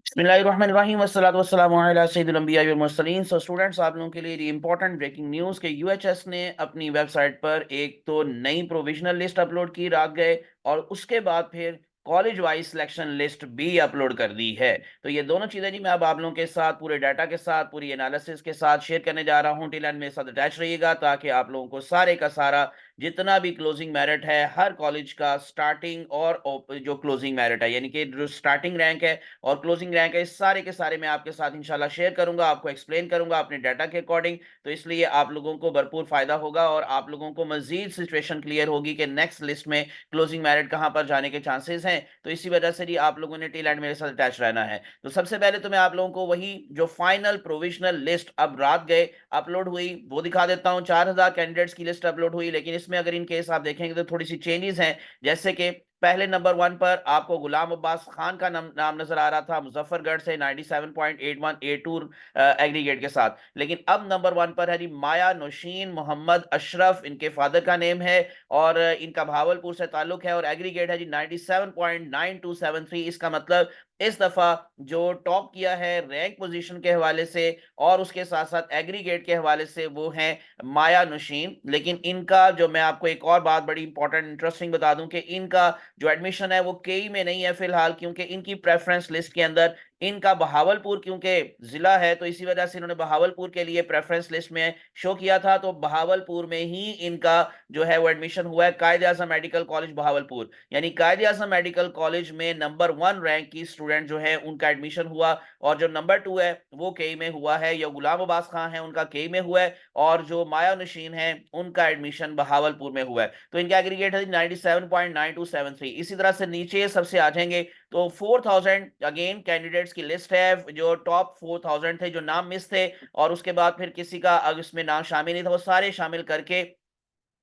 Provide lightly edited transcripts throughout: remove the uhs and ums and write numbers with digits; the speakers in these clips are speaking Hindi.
बिस्मिल्लाहिर्रहमानिर्रहीम वस्सलातु वस्सलामु अला सय्यिदिल अंबिया'i वल मुरसलीन। सो स्टूडेंट्स, आप लोगों के लिए ये इंपॉर्टेंट ब्रेकिंग न्यूज़ के यूएचएस ने अपनी वेबसाइट पर एक तो नई प्रोविजनल लिस्ट अपलोड की रात गए, और उसके बाद फिर कॉलेज वाइज सिलेक्शन लिस्ट भी अपलोड कर दी है। तो ये दोनों चीज़ें जी मैं अब आप लोगों के साथ पूरे डाटा के साथ, पूरी एनालिसिस के साथ शेयर करने जा रहा हूँ। टिल एंड मेरे साथ अटैच रहिएगा ताकि आप लोगों को सारे का सारा जितना भी क्लोजिंग मेरिट है हर कॉलेज का, स्टार्टिंग और जो क्लोजिंग मेरिट है यानी कि जो स्टार्टिंग रैंक है और क्लोजिंग रैंक है, इस सारे के सारे मैं आपके साथ इंशाल्लाह शेयर करूंगा, आपको एक्सप्लेन करूंगा अपने डाटा के अकॉर्डिंग। तो इसलिए आप लोगों को भरपूर फायदा होगा और आप लोगों को मजीद सिचुएशन क्लियर होगी कि नेक्स्ट लिस्ट में क्लोजिंग मेरिट कहां पर जाने के चांसेस हैं। तो इसी वजह से जी आप लोगों ने टिल एंड मेरे साथ अटैच रहना है। तो सबसे पहले तो मैं आप लोगों को वही जो फाइनल प्रोविजनल लिस्ट अब रात गए अपलोड हुई वो दिखा देता हूं। 4000 कैंडिडेट्स की लिस्ट अपलोड हुई, लेकिन इसमें अगर इन केस आप देखेंगे तो थोड़ी सी चेंजेस हैं। जैसे कि पहले नंबर वन पर आपको गुलाम अब्बास खान का नाम नजर आ रहा था मुजफ्फरगढ़ से 97.8182 एग्रीगेट के साथ, लेकिन अब नंबर वन पर है जी माया नौशीन मोहम्मद अशरफ, इनके फादर का नेम है और इनका भावलपुर से ताल्लुक है और एग्रीगेट है जी 97.9273। इसका मतलब इस दफा जो टॉप किया है रैंक पोजीशन के हवाले से और उसके साथ साथ एग्रीगेट के हवाले से वो है माया नौशीन। लेकिन इनका जो मैं आपको एक और बात बड़ी इंपॉर्टेंट इंटरेस्टिंग बता दूं कि इनका जो एडमिशन है वो केई में नहीं है फिलहाल, क्योंकि इनकी प्रेफरेंस लिस्ट के अंदर इनका बहावलपुर क्योंकि जिला है, तो इसी वजह से इन्होंने बहावलपुर के लिए प्रेफरेंस लिस्ट में शो किया था। तो बहावलपुर में ही इनका जो है वो एडमिशन हुआ है, कायदे आजम मेडिकल कॉलेज बहावलपुर। यानी कायदे आजम मेडिकल कॉलेज में नंबर वन रैंक की स्टूडेंट जो है उनका एडमिशन हुआ, और जो नंबर टू है वो केई में हुआ है, या गुलाम अब्बास खान है उनका केई में हुआ है, और जो माया नशीन है उनका एडमिशन बहावलपुर में हुआ है। तो इनका एग्रीगेट है 97.9273। इसी तरह से नीचे सबसे आ जाएंगे तो 4000 अगेन कैंडिडेट्स की लिस्ट है, जो टॉप 4000 थे जो नाम मिस थे, और उसके बाद फिर किसी का अगर इसमें नाम शामिल नहीं था वो सारे शामिल करके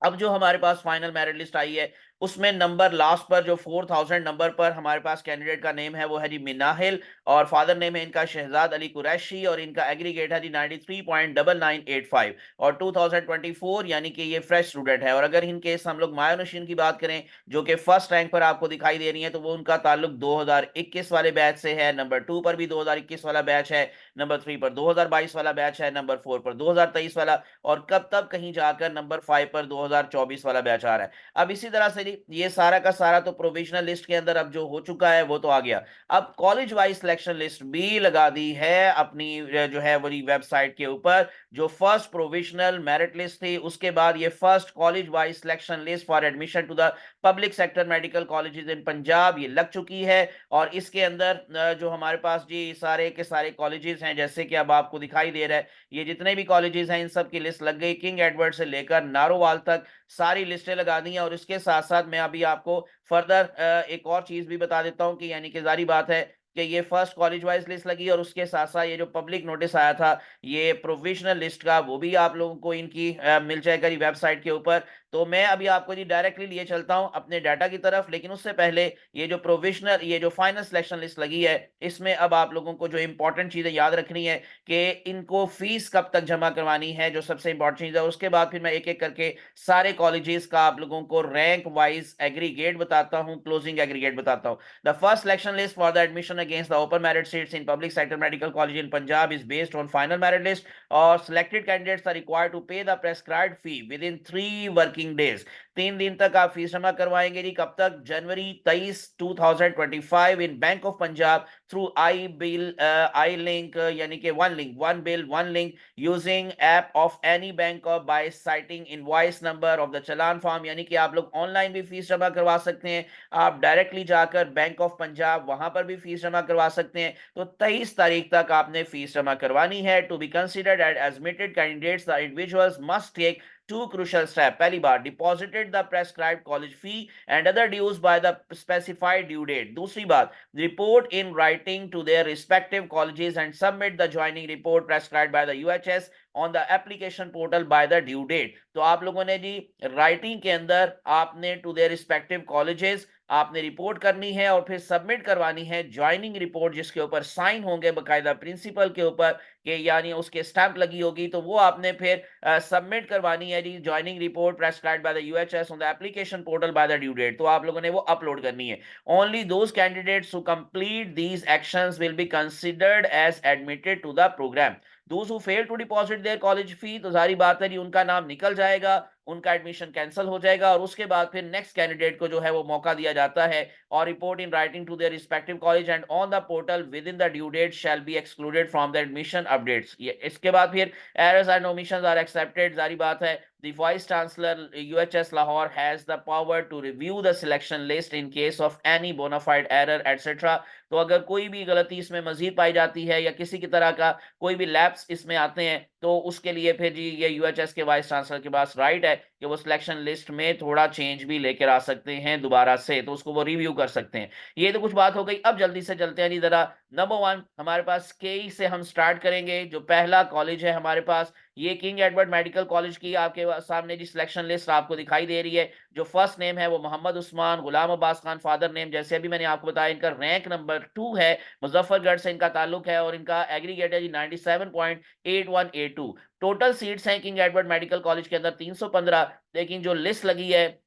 अब जो हमारे पास फाइनल मेरिट लिस्ट आई है उसमें नंबर लास्ट पर जो 4000 नंबर पर हमारे पास कैंडिडेट का नेम है वो है जी मिनाहिल, और फादर नेम है इनका शहजाद अली कुरैशी, और इनका एग्रीगेट है जी 93.9985 और 2024 यानी कि ये फ्रेश स्टूडेंट है। और अगर इन केस हम लोग मायोनशीन की बात करें जो कि फर्स्ट रैंक पर आपको दिखाई दे रही है, तो वो उनका ताल्लुक 2021 वाले बैच से है, नंबर टू पर भी 2021 वाला बैच है, नंबर थ्री पर 2022 वाला बैच है, नंबर फोर पर 2023 वाला, और कब तब कहीं जाकर नंबर फाइव पर 2024 वाला बैच आ रहा है। अब इसी तरह से ये सारा का सारा तो प्रोविजनल लिस्ट के अंदर अब जो हो चुका है वो तो आ गया। अब कॉलेज वाइज सिलेक्शन लिस्ट भी लगा दी है अपनी जो है वही वेबसाइट के ऊपर। जो फर्स्ट प्रोविजनल मेरिट लिस्ट थी उसके बाद ये first college wise selection list for admission to the public sector medical colleges in Punjab ये लग चुकी है। और इसके अंदर जो हमारे पास जी सारे के सारे कॉलेजेस हैं जैसे कि अब आपको दिखाई दे रहा है, ये जितने भी कॉलेजेस हैं इन सब की लिस्ट लग गई, किंग एडवर्ड से लेकर नारोवाल तक सारी लिस्टें लगा दी हैं। और इसके साथ साथ मैं अभी आपको फर्दर एक और चीज भी बता देता हूं कि यानी कि जारी बात है कि ये फर्स्ट कॉलेज वाइज लिस्ट लगी, और उसके साथ साथ ये जो पब्लिक नोटिस आया था ये प्रोविजनल लिस्ट का वो भी आप लोगों को इनकी मिल जाएगा ये वेबसाइट के ऊपर। तो मैं अभी आपको जी डायरेक्टली लिए चलता हूं अपने डाटा की तरफ, लेकिन उससे पहले ये जो प्रोविजनल ये जो फाइनल सिलेक्शन लिस्ट लगी है इसमें अब आप लोगों को जो इंपॉर्टेंट चीजें याद रखनी है कि इनको फीस कब तक जमा करवानी है, जो सबसे इंपॉर्टेंट चीज है। उसके बाद फिर मैं एक एक करके सारे कॉलेजेस का आप लोगों को रैंक वाइज एग्रीगेट बताता हूं, क्लोजिंग एग्रीगेट बताता हूं। The first selection list for the admission against the open merit seats in public sector medical college in Punjab is based on final merit list, और selected candidates are required to pay the prescribed fee within 3 working days। 3 दिन तक आप फीस जमा करवाएंगे जी, कब तक? January 23 2025 in bank of Punjab through I bill I link, यानी कि one link one bill one link using app of any bank और by citing invoice number of the challan form. यानी कि आप लोग ऑनलाइन भी फीस जमा करवा सकते हैं, आप डायरेक्टली जाकर बैंक ऑफ पंजाब वहां पर भी फीस जमा करवा सकते हैं। तो 23 तारीख तक आपने फीस जमा करवानी है। To be considered as admitted candidates the individuals must take two crucial steps। पहली बार deposited the prescribed college fee and other dues by the specified due date. दूसरी बात, report in writing to their respective colleges and submit the joining report prescribed by the UHS on the application portal by the due date. तो आप लोगों ने जी राइटिंग के अंदर आपने टू देयर रिस्पेक्टिव कॉलेजेस आपने रिपोर्ट करनी है और फिर सबमिट करवानी है ज्वाइनिंग रिपोर्ट, जिसके ऊपर साइन होंगे बकायदा प्रिंसिपल के ऊपर कि यानी उसके स्टैंप लगी होगी, तो वो आपने फिर सबमिट करवानी है जी, joining report prescribed by the UHS on the application portal by the due date. तो आप लोगों ने वो अपलोड करनी है। Only those candidates who complete these actions will be considered as admitted to the program. Those who fail to deposit their college fee, तो सारी बात है जी, उनका नाम निकल जाएगा, उनका एडमिशन कैंसिल हो जाएगा, और उसके बाद फिर नेक्स्ट कैंडिडेट को जो है वो मौका दिया जाता है, और report in writing to their respective college and on the portal within the due date shall be excluded from the admission updates. ये इसके बाद फिर errors and omissions are accepted, जारी बात है। The Vice Chancellor UHS Lahore has the power to review the selection list in case of any bona fide error etc. तो अगर कोई भी गलती इसमें मजीद पाई जाती है या किसी की तरह का कोई भी लैप्स इसमें आते हैं, तो उसके लिए फिर जी ये यूएचएस के वाइस चांसलर के पास राइट है कि वो सिलेक्शन लिस्ट में थोड़ा चेंज भी लेकर आ सकते हैं दोबारा से, तो उसको वो रिव्यू कर सकते हैं। ये तो कुछ बात हो गई। अब जल्दी से चलते हैं जी जरा नंबर 1 हमारे पास केई से हम स्टार्ट करेंगे। जो पहला कॉलेज है हमारे पास, ये किंग एडवर्ड मेडिकल कॉलेज की आपके सामने जी सिलेक्शन लिस्ट आपको दिखाई दे रही है। जो फर्स्ट नेम है वो मोहम्मद उस्मान गुलाम अब्बास खान, फादर नेम जैसे अभी मैंने आपको बताया, इनका रैंक नंबर 2 है, मुजफ्फरगढ़ से इनका ताल्लुक है, और इनका एग्रीगेट है जी 97.8182। टोटल सीट्स हैं किंग एडवर्ड मेडिकल कॉलेज के अंदर 315, लेकिन जो लिस्ट लगी है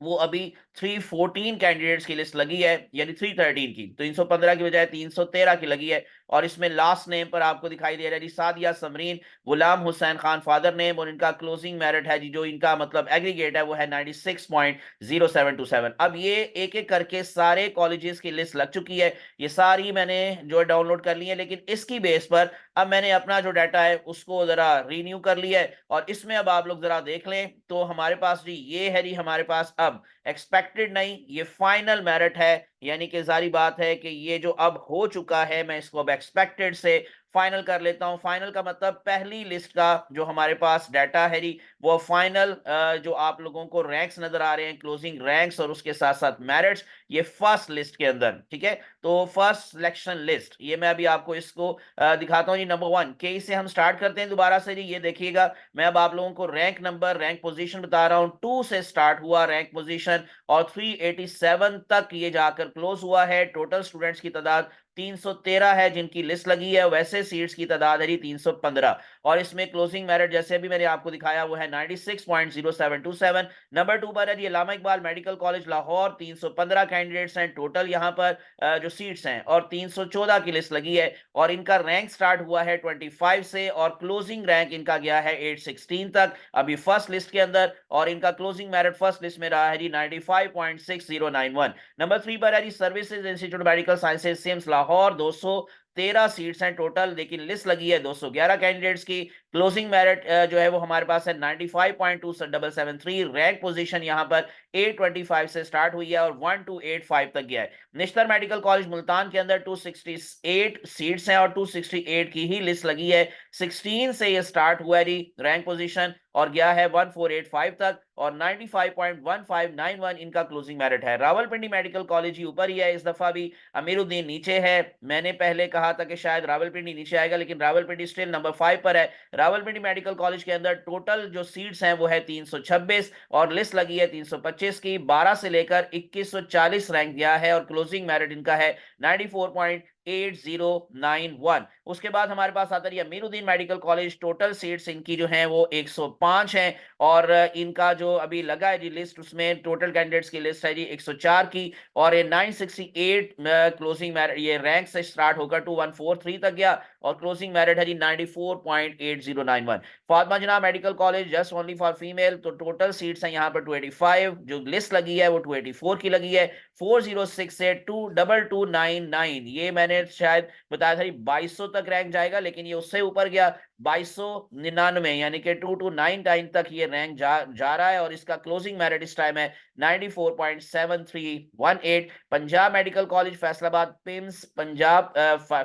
वो अभी 314 कैंडिडेट्स की लिस्ट लगी है, यानी 313 की, 315 की बजाय 313 की लगी है। और इसमें लास्ट नेम पर आपको दिखाई दे रहा है जी सादिया समरीन गुलाम हुसैन खान, फादर नेम, और इनका क्लोजिंग मेरिट है जी, जो इनका मतलब एग्रीगेट है वो है 96.0727। अब ये एक एक करके सारे कॉलेजेस की लिस्ट लग चुकी है, ये सारी मैंने जो डाउनलोड कर ली है, लेकिन इसकी बेस पर अब मैंने अपना जो डाटा है उसको जरा रीन्यू कर लिया है, और इसमें अब आप लोग जरा देख लें तो हमारे पास जी ये है जी हमारे पास अब एक्सपेक्टेड नहीं, ये फाइनल मेरिट है, यानी कि जारी बात है कि ये जो अब हो चुका है मैं इसको अब एक्सपेक्टेड से फाइनल कर लेता हूं। फाइनल का मतलब पहली लिस्ट का जो हमारे पास डाटा है जी वो फाइनल, जो आप लोगों को रैंक्स नजर आ रहे हैं, क्लोजिंग रैंक्स और उसके साथ साथ मेरिट्स, ये फर्स्ट लिस्ट के अंदर, ठीक है। तो फर्स्ट सिलेक्शन लिस्ट ये मैं अभी आपको इसको दिखाता हूं जी। नंबर 1 के से हम स्टार्ट करते हैं दोबारा से जी। ये देखिएगा मैं अब आप लोगों को रैंक नंबर रैंक पोजीशन बता रहा हूं। 2 से स्टार्ट हुआ रैंक पोजीशन और 387 तक ये जाकर क्लोज हुआ है। टोटल स्टूडेंट्स की तादाद 313 है जिनकी लिस्ट लगी है, वैसे सीट्स की तादाद है 315, और इसमें क्लोजिंग मेरिट जैसे भी मैंने आपको दिखाया वो है 96.0727। नंबर 2 पर है जी Allama Iqbal medical college Lahore, 315 candidates हैं टोटल यहाँ पर जो सीट्स हैं, और 314 की लिस्ट लगी है, और इनका रैंक स्टार्ट हुआ है 25 से और क्लोजिंग रैंक इनका गया है 816 तक अभी फर्स्ट लिस्ट के अंदर, और इनका क्लोजिंग मेरिट फर्स्ट लिस्ट में रहा है जी 95.6091। नंबर 3 पर है जी services institute medical sciences SIMS Lahore, 213 seats हैं टोटल, लेकिन लिस्ट लगी है 211 कैंडिडेट्स की। क्लोजिंग मेरिट जो है वो हमारे पास है 95.2773। रैंक पोजीशन यहां पर 825 से स्टार्ट हुई है और 1285 तक गया है। निश्तर मेडिकल कॉलेज मुल्तान के अंदर 268 सीट्स हैं और 268 की ही लिस्ट लगी है। 16 से ये स्टार्ट हुआ है रैंक पोजीशन और गया है 1485 तक, और 95.1591 इनका क्लोजिंग मेरिट है। रावलपिंडी मेडिकल कॉलेज ही ऊपर ही है इस दफा भी, अमीरुद्दीन नीचे है। मैंने पहले कहा था कि शायद रावलपिंडी नीचे आएगा, लेकिन रावलपिंडी स्टिल नंबर 5 पर है। रावलपिंडी मेडिकल कॉलेज के अंदर टोटल जो सीट्स हैं वो है 326 और लिस्ट लगी है 325 की। 12 से लेकर 2140 रैंक गया है और क्लोजिंग मेरिट इनका है 94.8091। उसके बाद हमारे पास आता है Amiruddin medical college, total seats इनकी जो हैं वो 105 हैं, और इनका जो अभी लगा है जी लिस्ट उसमें टोटल कैंडिडेट्स की लिस्ट है जी 104 की, और ये 968 क्लोजिंग मेरिट, ये रैंक से स्टार्ट होकर 2143 तक गया और क्लोजिंग मेरिट है जी 94.8091। Fatima Jinnah medical college just only for female, तो टोटल सीट्स हैं यहाँ पर 285, जो लिस्ट लगी है वो 284 की लगी है। 406 से 2299, ये मैंने शायद बताया था 2200 तक रैंक जाएगा, लेकिन ये उससे ऊपर गया 2299, यानी कि 2299 तक ये रैंक जा रहा है, और इसका क्लोजिंग मेरिट इस टाइम है 94.7318। Punjab medical college Faisalabad PIMS Punjab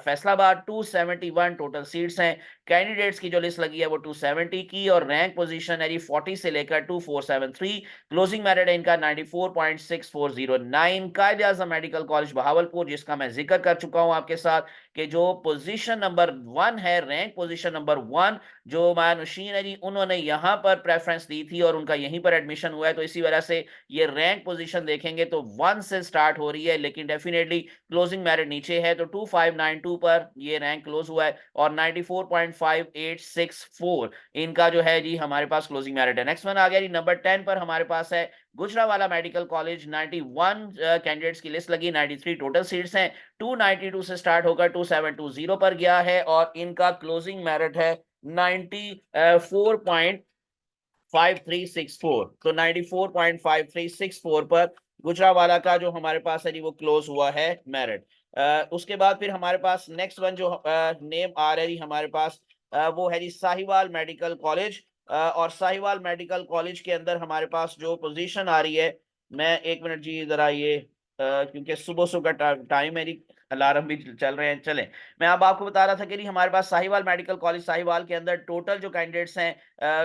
Faisalabad 271 total seats हैं। कैंडिडेट्स की जो लिस्ट लगी है वो 270 की, और रैंक पोजीशन है 40 से लेकर 2473। क्लोजिंग मेरिट है इनका 94.6409। कायदे आजम मेडिकल कॉलेज बहावलपुर, जिसका मैं जिक्र कर चुका हूं आपके साथ कि जो पोजीशन नंबर 1 है, रैंक पोजीशन नंबर 1 जो मानुशीन है जी, उन्होंने यहाँ पर प्रेफरेंस दी थी और उनका यहीं पर एडमिशन हुआ है, तो इसी वजह से ये रैंक पोजीशन देखेंगे तो 1 से स्टार्ट हो रही है, लेकिन डेफिनेटली क्लोजिंग मेरिट नीचे है, तो 2592 पर ये रैंक क्लोज हुआ है और 94.5864 इनका जो है जी हमारे पास क्लोजिंग मेरिट है। नेक्स्ट वन आ गया जी नंबर 10 पर हमारे पास है गुजरावाला मेडिकल कॉलेज। 91 कैंडिडेट्स की लिस्ट लगी, 93 टोटल सीट्स हैं, 292 से स्टार्ट होकर 2720 पर गया है और इनका क्लोजिंग मेरिट है 94.5364। तो 94.5364 पर गुजरावाला का जो हमारे पास है जी वो क्लोज हुआ है मेरिट। उसके बाद फिर हमारे पास नेक्स्ट वन जो नेम आ रहा है जी हमारे पास, वो है जी साहिवाल मेडिकल कॉलेज। और साहिवाल मेडिकल कॉलेज के अंदर हमारे पास जो पोजीशन आ रही है, मैं एक मिनट जी जरा ये क्योंकि सुबह सुबह टाइम है जी, अलार्म भी चल रहे हैं, चलें। मैं अब आपको बता रहा था कि हमारे पास साहिवाल मेडिकल कॉलेज साहिवाल के अंदर टोटल जो कैंडिडेट्स हैं,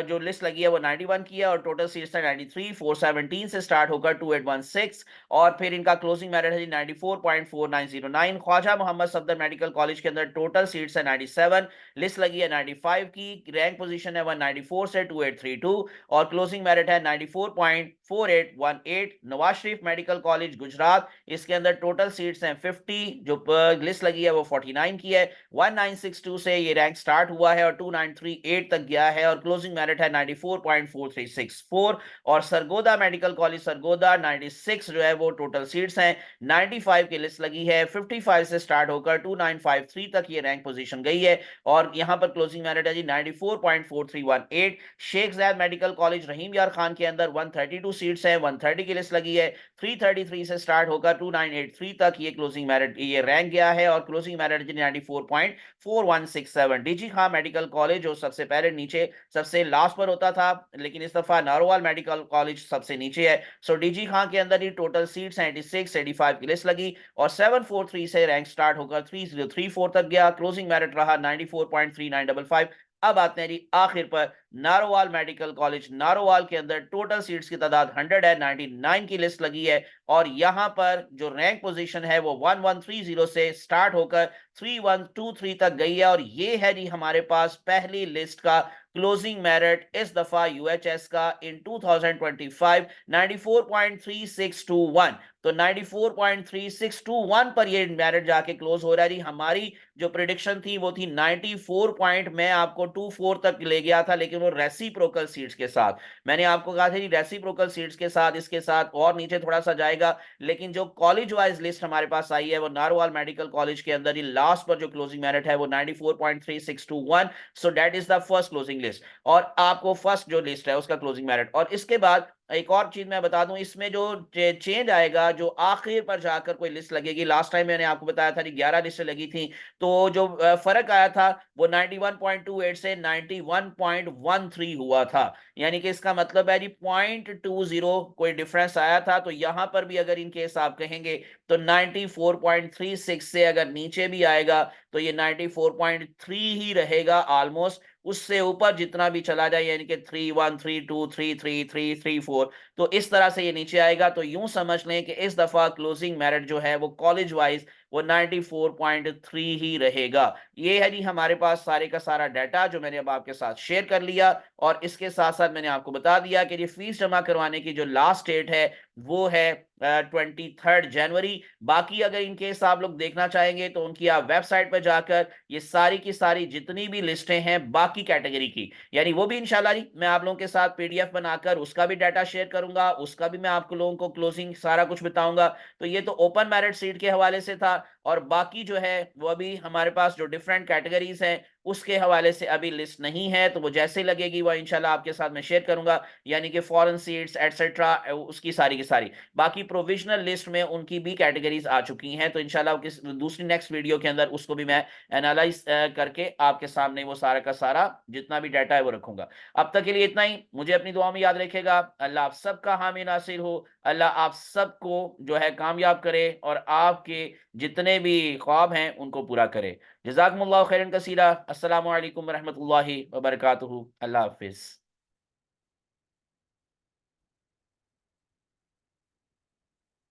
जो लिस्ट लगी है वो 91 की है और टोटल सीट्स है 93, 417 से स्टार्ट होकर 2816 और फिर इनका क्लोजिंग मेरिट है 94.4909। ख्वाजा मोहम्मद सफदर मेडिकल कॉलेज के अंदर टोटल सीट्स है 97, लिस्ट लगी है 95 की, रैंक पोजीशन है 194 से 2832 और क्लोजिंग मेरिट है 94.4818। नवाज शरीफ मेडिकल कॉलेज गुजरात, इसके अंदर टोटल सीट्स हैं 50, जो लिस्ट लगी है वो 49 की है, 1962 से ये रैंक स्टार्ट हुआ है और 2938 तक गया है और क्लोजिंग मेरिट है 94.4364। और सरगोदा मेडिकल कॉलेज सरगोदा 96 जो है वो टोटल सीट्स हैं, 95 की लिस्ट लगी है, 55 से स्टार्ट होकर 2953 तक ये रैंक पोजीशन गई है और यहां पर क्लोजिंग मेरिट है जी 94.4318। शेख जायद मेडिकल कॉलेज रहीम यार खान के अंदर 132 सीट्स हैं, 130 की लिस्ट लगी है, 333 से स्टार्ट होकर 2983 तक ये क्लोजिंग मेरिट ये रैंक गया है और closing merit 94.4167। DG Khan medical college जो सबसे पहले नीचे सबसे लास्ट पर होता था, लेकिन इस दफा नारोवाल मेडिकल कॉलेज सबसे नीचे है। सो डीजी खान के अंदर ही टोटल सीट्स हैं 86, 85 की लिस्ट लगी और 743 से रैंक स्टार्ट होकर 3034 तक गया, क्लोजिंग मेरिट रहा 94.3955। अब आते हैं जी आखिर पर नारोवाल मेडिकल कॉलेज नारोवाल के अंदर टोटल सीट्स की तादाद 100 है, 99 की लिस्ट लगी है और यहां पर जो रैंक पोजीशन है वो 1130 से स्टार्ट होकर 3123 तक गई है और ये है जी हमारे पास पहली लिस्ट का क्लोजिंग मेरिट इस दफा यूएचएस का इन 2025 94.3621। तो 94.3621 पर ये मेरिट जाके क्लोज हो रहा है जी। हमारी जो प्रिडिक्शन थी वो थी 94 पॉइंट, मैं आपको 24 तक ले गया था, लेकिन वो रेसिप्रोकल सीट्स के साथ मैंने आपको कहा था जी, रेसिप्रोकल सीट्स के साथ इसके साथ और नीचे थोड़ा सा जाएगा, लेकिन जो कॉलेज वाइज लिस्ट हमारे पास आई है वो नारोवाल मेडिकल कॉलेज के अंदर ही लास्ट पर जो क्लोजिंग मेरिट है वो 94.3621। So that is the first closing list और आपको फर्स्ट जो लिस्ट है उसका क्लोजिंग मेरिट। और इसके बाद एक और चीज मैं बता दूं, इसमें जो चेंज आएगा, जो आखिर पर जाकर कोई लिस्ट लगेगी, लास्ट टाइम मैंने आपको बताया था 11 लिस्ट लगी थी, तो जो फर्क आया था वो 91.28 से 91.13 हुआ था, यानी कि इसका मतलब है जी 0.20 कोई डिफरेंस आया था। तो यहां पर भी अगर इनके आप कहेंगे तो 94.36 से अगर नीचे भी आएगा तो ये 94.3 ही रहेगा ऑलमोस्ट, उससे ऊपर जितना भी चला जाए यानी कि 31, 32, 33, 334, तो इस तरह से ये नीचे आएगा। तो यूं समझ लें कि इस दफा क्लोजिंग मेरिट जो है वो कॉलेज वाइज वो 94.3 ही रहेगा। ये है जी हमारे पास सारे का सारा डाटा जो मैंने अब आपके साथ शेयर कर लिया और इसके साथ साथ मैंने आपको बता दिया कि ये फीस जमा करवाने की जो लास्ट डेट है वो है 23 जनवरी। बाकी अगर इनकेस आप लोग देखना चाहेंगे तो उनकी आप वेबसाइट पर जाकर ये सारी की सारी जितनी भी लिस्टें हैं बाकी कैटेगरी की, यानी वो भी इंशाल्लाह जी मैं आप लोगों के साथ पीडीएफ बनाकर उसका भी डाटा शेयर करूंगा, उसका भी मैं आपको लोगों को क्लोजिंग सारा कुछ बताऊंगा। तो ये तो ओपन मेरिट सीट के हवाले से था और बाकी जो है वो अभी हमारे पास जो डिफरेंट कैटेगरीज हैं उसके हवाले से अभी लिस्ट नहीं है, तो वो जैसे लगेगी वो इंशाल्लाह आपके साथ मैं शेयर करूंगा, यानी कि फॉरेन सीट्स एटसेट्रा उसकी सारी की सारी। बाकी प्रोविजनल लिस्ट में उनकी भी कैटेगरीज आ चुकी हैं, तो इंशाल्लाह किस दूसरी नेक्स्ट वीडियो के अंदर उसको भी मैं एनालाइज करके आपके सामने वो सारा का सारा जितना भी डाटा है वो रखूंगा। अब तक के लिए इतना ही, मुझे अपनी दुआ में याद रखेगा। अल्लाह आप सबका हामी नासिर हो, अल्लाह आप सबको जो है कामयाब करे और आपके जितने भी ख्वाब हैं उनको पूरा करे। जज़ाकुमुल्लाहु खैरन कसीरा। अस्सलामु अलैकुम रहमतुल्लाहि व बरकातुहू। अल्लाह हाफिज़।